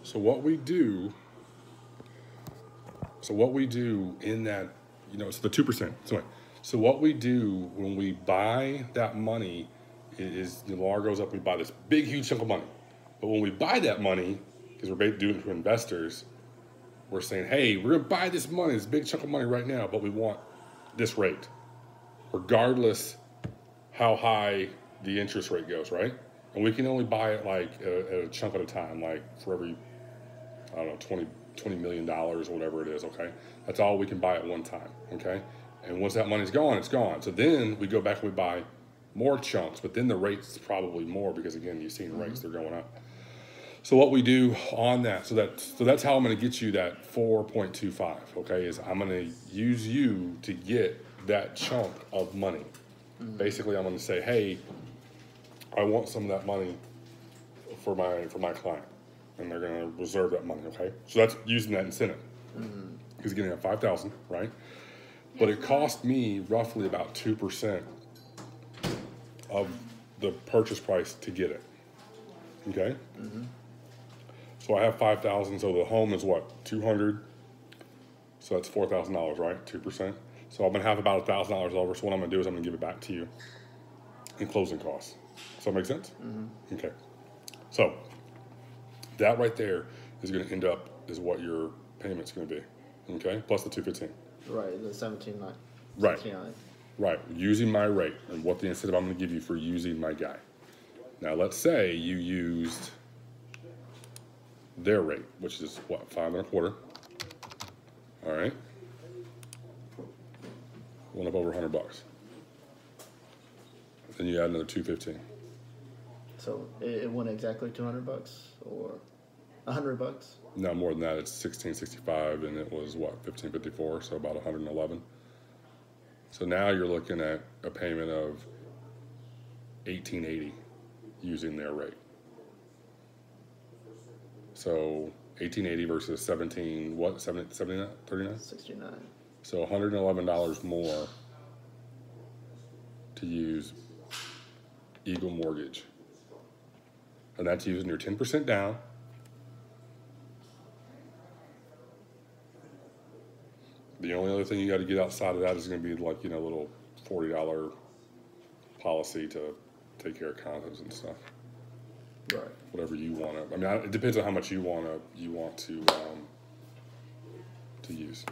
So what we do, so what we do in that, it's the 2%. So what we do when we buy that money is the law goes up. We buy this big, huge chunk of money. But when we buy that money, because we're doing it for investors, we're saying, hey, we're gonna buy this money, this big chunk of money right now, but we want this rate, regardless how high the interest rate goes, right? And we can only buy it like at a chunk at a time, like for every, I don't know, $20 million or whatever it is, okay? That's all we can buy at one time, okay? And once that money's gone, it's gone. So then we go back and we buy more chunks, but then the rate's probably more because, again, you've seen rates, they're going up. So what we do on that, so that's how I'm going to get you that 4.25, okay, is I'm going to use you to get that chunk of money. Basically, I'm going to say, hey, I want some of that money for my client, and they're going to reserve that money, okay? So that's using that incentive. Because again, I have 5,000, right? But it cost me roughly about 2% of the purchase price to get it, okay? So I have 5,000. So the home is what, 200. So that's $4,000, right? 2%. So I'm gonna have about $1,000 over. So what I'm gonna do is I'm gonna give it back to you in closing costs. Does that make sense? Okay. So that right there is gonna end up is what your payment's gonna be. Okay, plus the 215. Right, the 17.9. Right. 69. Right. Using my rate and what the incentive I'm gonna give you for using my guy. Now let's say you used their rate, which is what, 5.25. All right. Went up over $100. Then you add another 215. So it went exactly $200 or $100? No, more than that. It's 1665, and it was what, 1554, so about 111. So now you're looking at a payment of 1880 using their rate. So 1880 versus 17, what, 79, 39? 69. So $111 more to use Eagle Mortgage. And that's using your 10% down. The only other thing you got to get outside of that is going to be like, a little $40 policy to take care of condos and stuff. Right. Whatever you want to. I mean, it depends on how much you want to use.